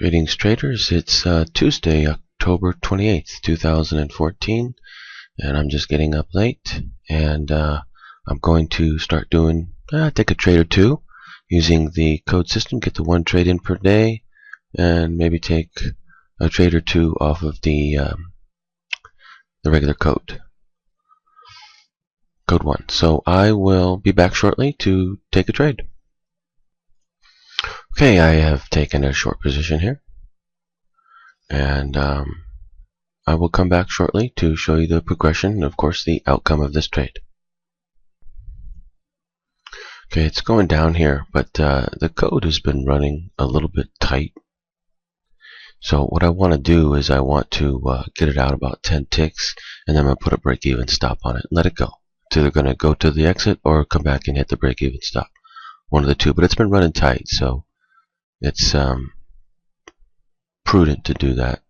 Greetings traders, it's Tuesday, October 28th, 2014, and I'm just getting up late, and I'm going to start doing, take a trade or two using the code system, get to one trade in per day, and maybe take a trade or two off of the regular code 1. So I will be back shortly to take a trade. Okay, I have taken a short position here, and I will come back shortly to show you the progression and, of course, the outcome of this trade. Okay, it's going down here, but the code has been running a little bit tight. So what I want to do is I want to get it out about 10 ticks, and then I'm going to put a break-even stop on it and let it go. It's either going to go to the exit or come back and hit the break-even stop. One of the two, but it's been running tight, so it's prudent to do that.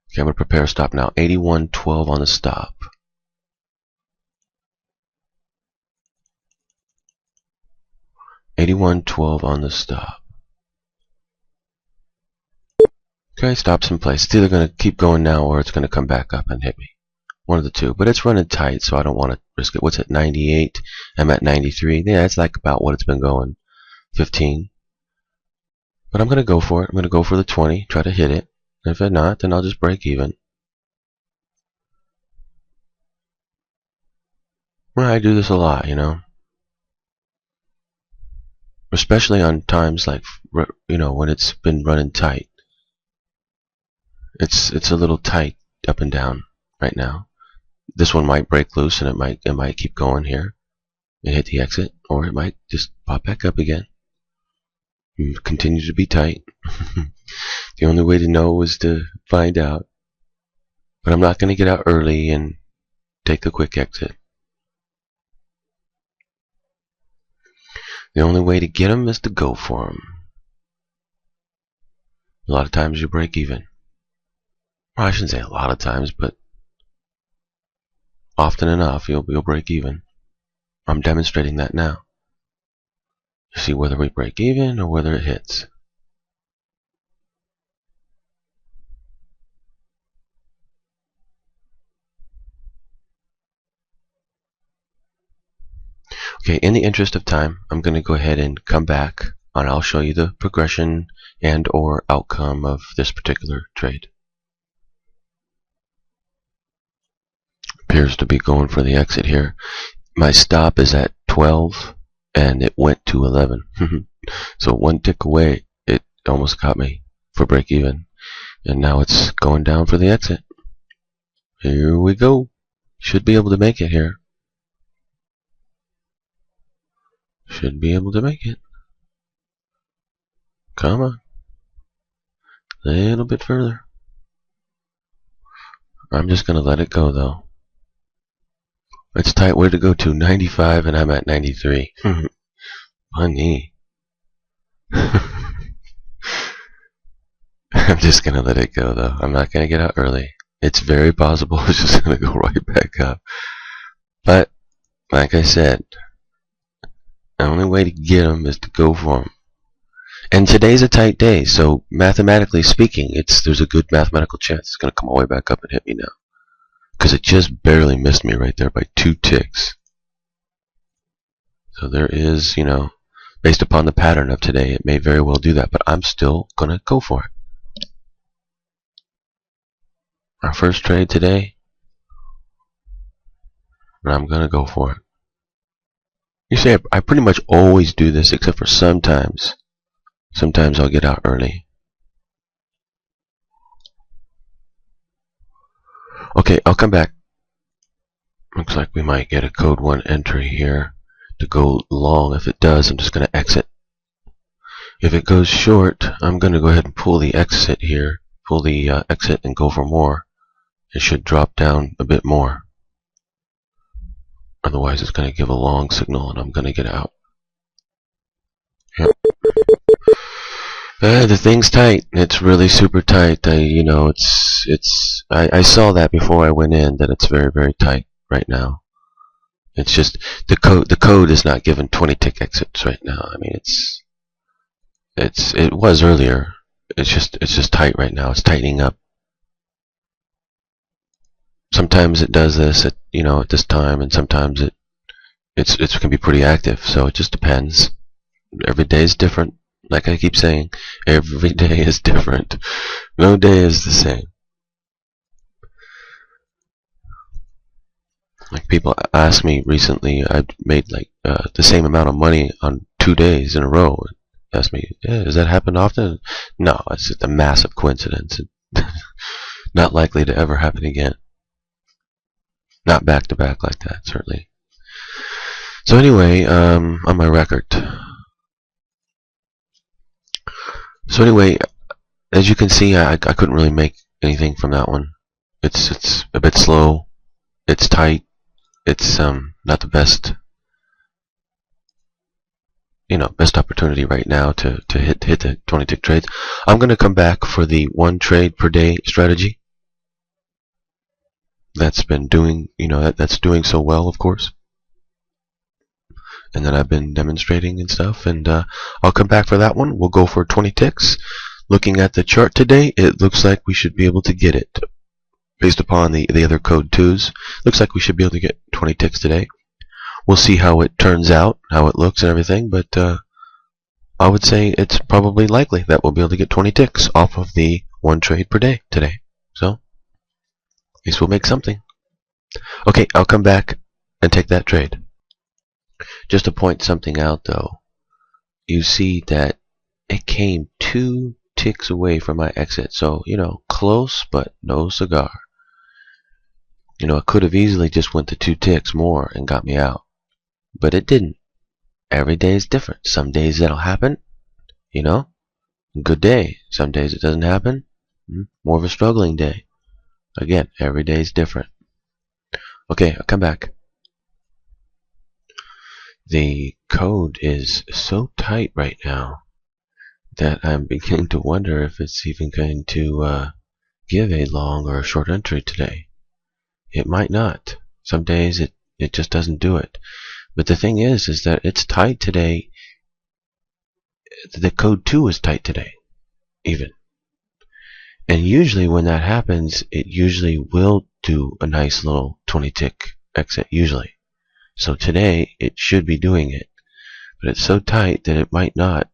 Okay, I'm going to prepare a stop now. 81.12 on the stop. $81.12 on the stop. Okay, stops in place. It's either going to keep going now or it's going to come back up and hit me. One of the two, but it's running tight, so I don't want to risk it. What's at 98? I'm at 93. Yeah, it's like about what it's been going. 15. But I'm going to go for it. I'm going to go for the 20, try to hit it. If not, then I'll just break even. Well, I do this a lot, you know. Especially on times like, you know, when it's been running tight. It's a little tight up and down right now. This one might break loose and it might keep going here and hit the exit, or it might just pop back up again. And continue to be tight. The only way to know is to find out. But I'm not going to get out early and take the quick exit. The only way to get them is to go for them. A lot of times you break even. Well, I shouldn't say a lot of times, but often enough you'll break even. I'm demonstrating that now. You see whether we break even or whether it hits. Okay, in the interest of time, I'm going to go ahead and come back and I'll show you the progression and or outcome of this particular trade. Appears to be going for the exit here. My stop is at 12 and it went to 11. So one tick away, it almost caught me for break even. And now it's going down for the exit. Here we go. Should be able to make it here. Should be able to make it. Come on. A little bit further. I'm just going to let it go though. It's tight. Where to go to? 95 and I'm at 93. Funny. I'm just going to let it go though. I'm not going to get out early. It's very possible it's just going to go right back up. But, like I said, the only way to get them is to go for them. And today's a tight day, so mathematically speaking, there's a good mathematical chance it's going to come all the way back up and hit me now. Because it just barely missed me right there by 2 ticks. So there is, you know, based upon the pattern of today, it may very well do that, but I'm still going to go for it. Our first trade today, and I'm going to go for it. You see, I pretty much always do this, except for sometimes. Sometimes I'll get out early. Okay, I'll come back. Looks like we might get a code 1 entry here to go long. If it does, I'm just going to exit. If it goes short, I'm going to go ahead and pull the exit here. Pull the exit and go for more. It should drop down a bit more. Otherwise, it's going to give a long signal and I'm going to get out. Yep. The thing's tight. It's really super tight. You know, I saw that before I went in, that it's very, very tight right now. It's just the code is not giving 20 tick exits right now. I mean, It was earlier. It's just tight right now. It's tightening up. Sometimes it does this at at this time, and sometimes it can be pretty active. So it just depends. Every day is different. Like I keep saying, every day is different. No day is the same. Like people asked me recently, I made like the same amount of money on 2 days in a row. Asked me, yeah, does that happen often? No, it's just a massive coincidence. Not likely to ever happen again. Not back to back like that, certainly. So anyway, on my record. So anyway, as you can see, I couldn't really make anything from that one. It's a bit slow. It's tight. It's not the best best opportunity right now to hit the 20 tick trades. I'm going to come back for the 1 trade per day strategy. That's been doing that's doing so well, of course, and then I've been demonstrating and stuff, and I'll come back for that one. We'll go for 20 ticks. Looking at the chart today, it looks like we should be able to get it based upon the other code 2s. Looks like we should be able to get 20 ticks today. We'll see how it turns out, how it looks and everything, but I would say it's probably likely that we'll be able to get 20 ticks off of the 1 trade per day today. So at least we'll make something. Okay, I'll come back and take that trade. Just to point something out though, you see that it came 2 ticks away from my exit. So, close but no cigar. It could have easily just went to 2 ticks more and got me out. But it didn't. Every day is different. Some days that'll happen, good day. Some days it doesn't happen, more of a struggling day. Again, every day is different. Okay, I'll come back. The code is so tight right now that I'm beginning to wonder if it's even going to give a long or a short entry today. It might not. Some days it just doesn't do it. But the thing is that it's tight today. The code 2 is tight today, even. And usually when that happens, it usually will do a nice little 20 tick exit, usually. So today, it should be doing it. But it's so tight that it might not.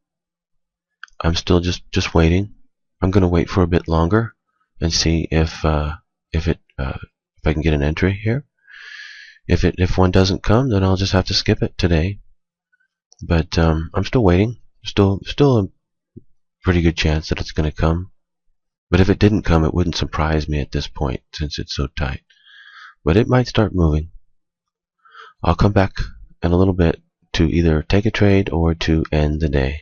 I'm still just waiting. I'm going to wait for a bit longer and see if I can get an entry here. If one doesn't come, then I'll just have to skip it today. But I'm still waiting. Still a pretty good chance that it's going to come. But if it didn't come, it wouldn't surprise me at this point since it's so tight. But it might start moving. I'll come back in a little bit to either take a trade or to end the day.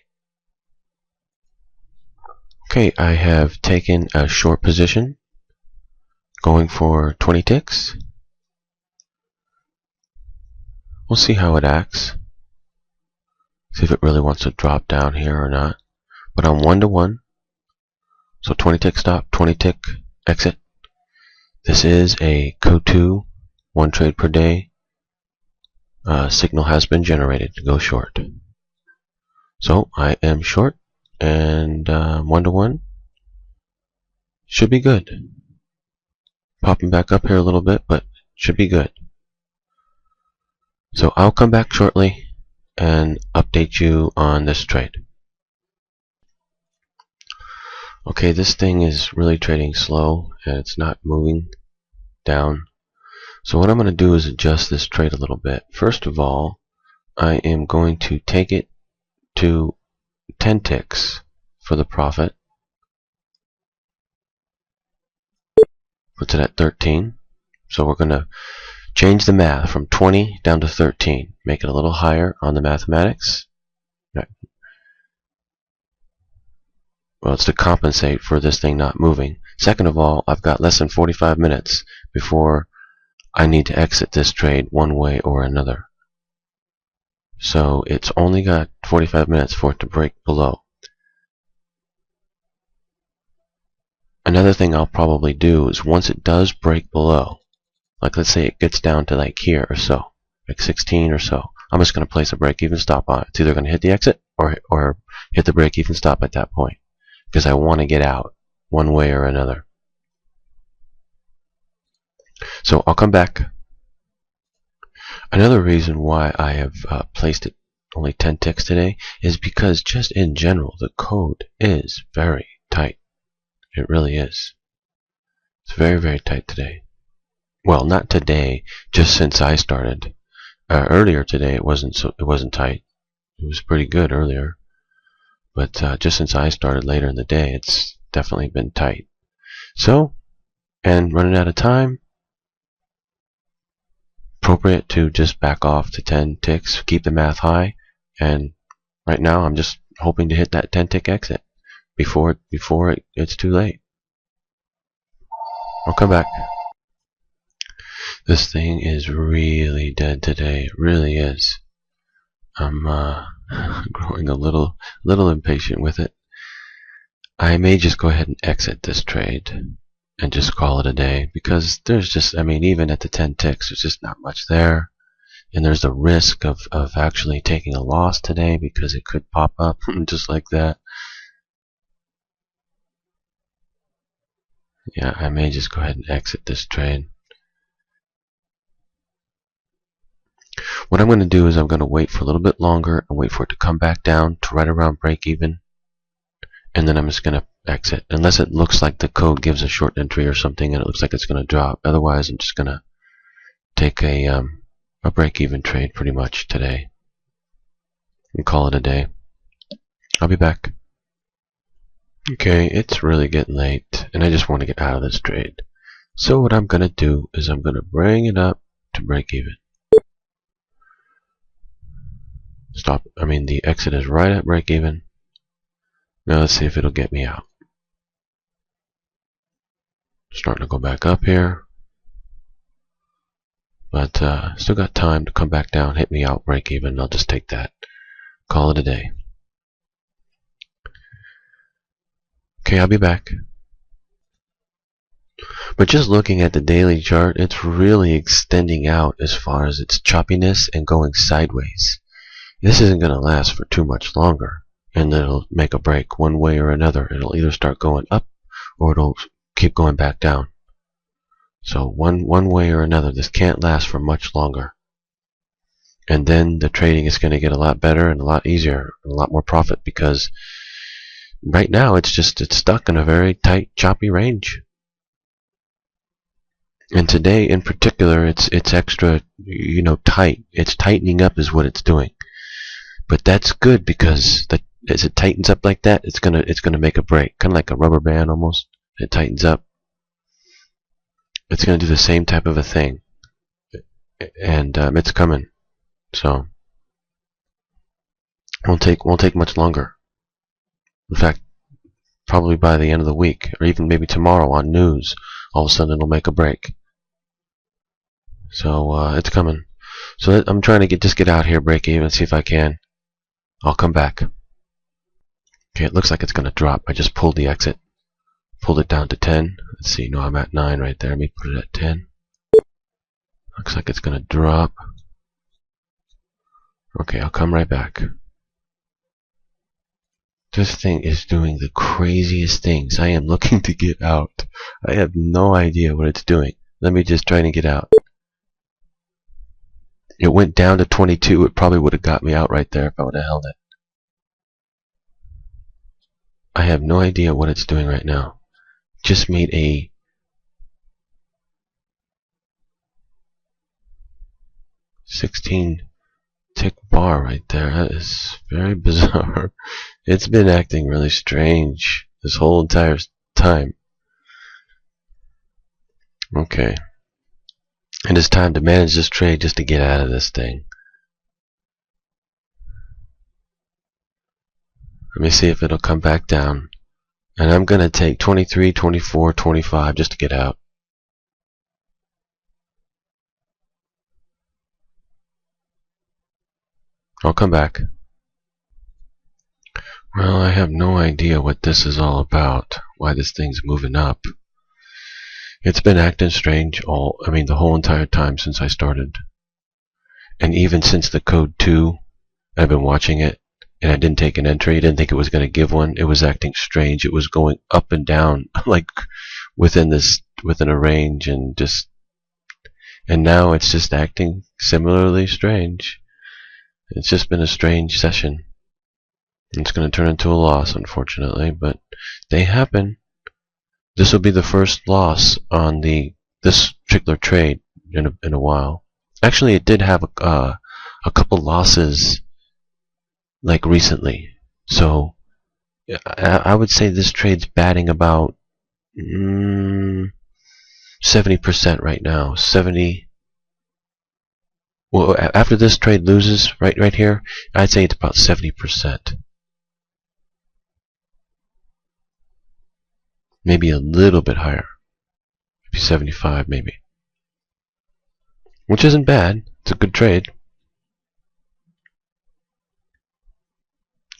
Okay, I have taken a short position, going for 20 ticks. We'll see how it acts. See if it really wants to drop down here or not. But I'm 1-to-1. So 20 tick stop, 20 tick exit. This is a code 2, 1 trade per day. Signal has been generated to go short. So I am short, and 1-to-1 should be good. Popping back up here a little bit, but should be good. So I'll come back shortly and update you on this trade. Okay, this thing is really trading slow and it's not moving down. So what I'm going to do is adjust this trade a little bit. First of all, I am going to take it to 10 ticks for the profit. Puts it at 13. So we're going to change the math from 20 down to 13. Make it a little higher on the mathematics. Well, it's to compensate for this thing not moving. Second of all, I've got less than 45 minutes before I need to exit this trade one way or another. So it's only got 45 minutes for it to break below. Another thing I'll probably do is once it does break below, like let's say it gets down to like here or so, like 16 or so, I'm just going to place a break-even stop on it. It's either going to hit the exit or hit the break-even stop at that point, because I want to get out one way or another. So I'll come back. Another reason why I have placed it only 10 ticks today is because just in general the code is very tight. It really is. It's very, very tight today. Well, not today, just since I started. Earlier today it wasn't tight. It was pretty good earlier, but just since I started later in the day, it's definitely been tight. So, and running out of time, appropriate to just back off to 10 ticks, keep the math high, and right now I'm just hoping to hit that 10 tick exit before it's too late. I'll come back. This thing is really dead today. It really is. I'm growing a little impatient with it. I may just go ahead and exit this trade and just call it a day, because there's just, I mean, even at the 10 ticks, there's just not much there. And there's the risk of actually taking a loss today, because it could pop up just like that. Yeah, I may just go ahead and exit this trade. What I'm going to do is I'm going to wait for a little bit longer and wait for it to come back down to right around break even, and then I'm just going to exit, unless it looks like the code gives a short entry or something and it looks like it's going to drop. Otherwise, I'm just going to take a break even trade pretty much today and call it a day. I'll be back. Okay, it's really getting late and I just want to get out of this trade. So what I'm going to do is I'm going to bring it up to break even. Stop. I mean, the exit is right at break even. Now let's see if it'll get me out. Starting to go back up here, but still got time to come back down, hit me out, break even. I'll just take that, call it a day. Okay, I'll be back. But just looking at the daily chart, it's really extending out as far as its choppiness and going sideways. This isn't going to last for too much longer, and it'll make a break one way or another. It'll either start going up or it'll keep going back down. So one way or another, this can't last for much longer. And then the trading is going to get a lot better and a lot easier and a lot more profit, because right now it's stuck in a very tight, choppy range. And today in particular, it's extra, tight. It's tightening up is what it's doing. But that's good, because as it tightens up like that, it's gonna make a break, kind of like a rubber band almost. It tightens up. It's gonna do the same type of a thing, and it's coming. So won't take much longer. In fact, probably by the end of the week, or even maybe tomorrow on news, all of a sudden it'll make a break. So it's coming. So I'm trying to just get out here, break even, see if I can. I'll come back. Okay, it looks like it's going to drop. I just pulled the exit. Pulled it down to 10. Let's see, no, I'm at 9 right there. Let me put it at 10. Looks like it's going to drop. Okay, I'll come right back. This thing is doing the craziest things. I am looking to get out. I have no idea what it's doing. Let me just try to get out. It went down to 22. It probably would have got me out right there if I would have held it. I have no idea what it's doing right now. Just made a $16 tick bar right there. That is very bizarre. It's been acting really strange this whole entire time. Okay. And it's time to manage this trade just to get out of this thing. Let me see if it'll come back down. And I'm going to take 23, 24, 25 just to get out. I'll come back. Well, I have no idea what this is all about, why this thing's moving up. It's been acting strange the whole entire time since I started. And even since the code 2, I've been watching it, and I didn't take an entry. I didn't think it was going to give one. It was acting strange. It was going up and down, like within a range, and now it's just acting similarly strange. It's just been a strange session. It's going to turn into a loss, unfortunately, but they happen. This will be the first loss on this particular trade in a while. Actually, it did have a couple losses, like recently. So I would say this trade's batting about 70% right now. 70. Well, after this trade loses right here, I'd say it's about 70%. Maybe a little bit higher. Maybe 75, maybe. Which isn't bad. It's a good trade.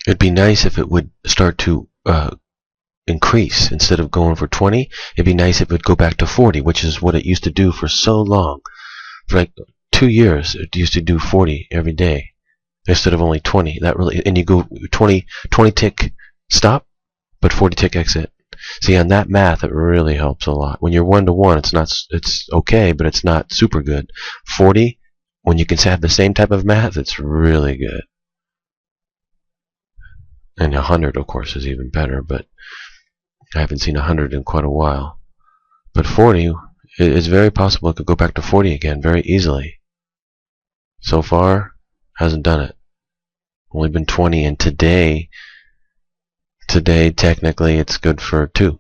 It'd be nice if it would start to increase. Instead of going for 20, it'd be nice if it would go back to 40, which is what it used to do for so long. For like 2 years, it used to do 40 every day instead of only 20. That really, and you go 20 tick stop, but 40 tick exit. See, on that math, it really helps a lot. When you're 1-to-1, it's okay, but it's not super good. 40, when you can have the same type of math, it's really good. And 100, of course, is even better, but I haven't seen 100 in quite a while. But 40, it's very possible it could go back to 40 again very easily. So far, hasn't done it. Only been 20, and today, technically, it's good for 2.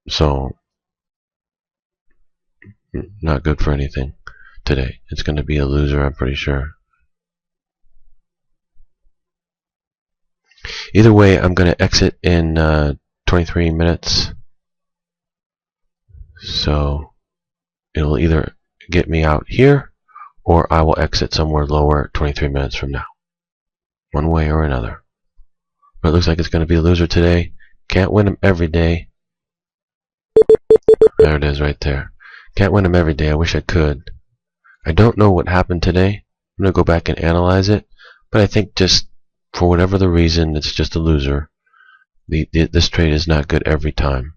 So, not good for anything today. It's going to be a loser, I'm pretty sure. Either way, I'm going to exit in 23 minutes. So, it'll either get me out here, or I will exit somewhere lower 23 minutes from now. One way or another. But it looks like it's going to be a loser today. Can't win them every day. There it is right there. Can't win them every day. I wish I could. I don't know what happened today. I'm going to go back and analyze it. But I think just for whatever the reason, it's just a loser. This trade is not good every time.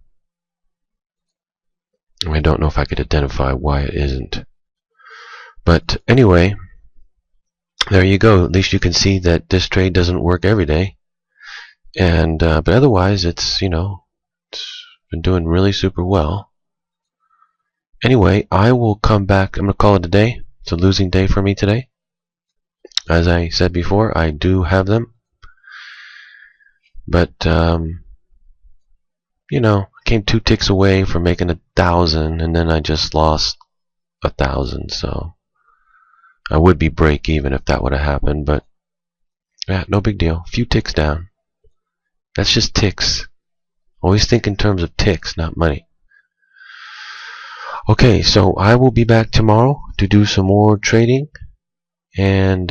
I don't know if I could identify why it isn't. But anyway, there you go. At least you can see that this trade doesn't work every day. And but otherwise, it's it's been doing really super well. Anyway, I will come back. I'm gonna call it a day. It's a losing day for me today. As I said before, I do have them, but came 2 ticks away from making 1,000, and then I just lost 1,000. So I would be break even if that would have happened, but yeah, no big deal. A few ticks down. That's just ticks. Always think in terms of ticks, not money. Okay, so I will be back tomorrow to do some more trading, and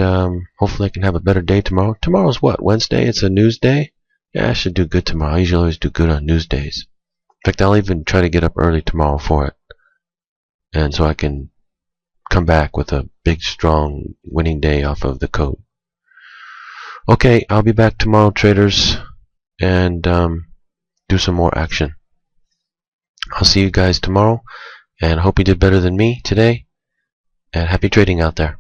hopefully I can have a better day tomorrow. Tomorrow's what? Wednesday? It's a news day? Yeah, I should do good tomorrow. I usually always do good on news days. In fact, I'll even try to get up early tomorrow for it, and so I can come back with a big, strong winning day off of the code. Okay, I'll be back tomorrow, traders, and do some more action. I'll see you guys tomorrow, and hope you did better than me today, and happy trading out there.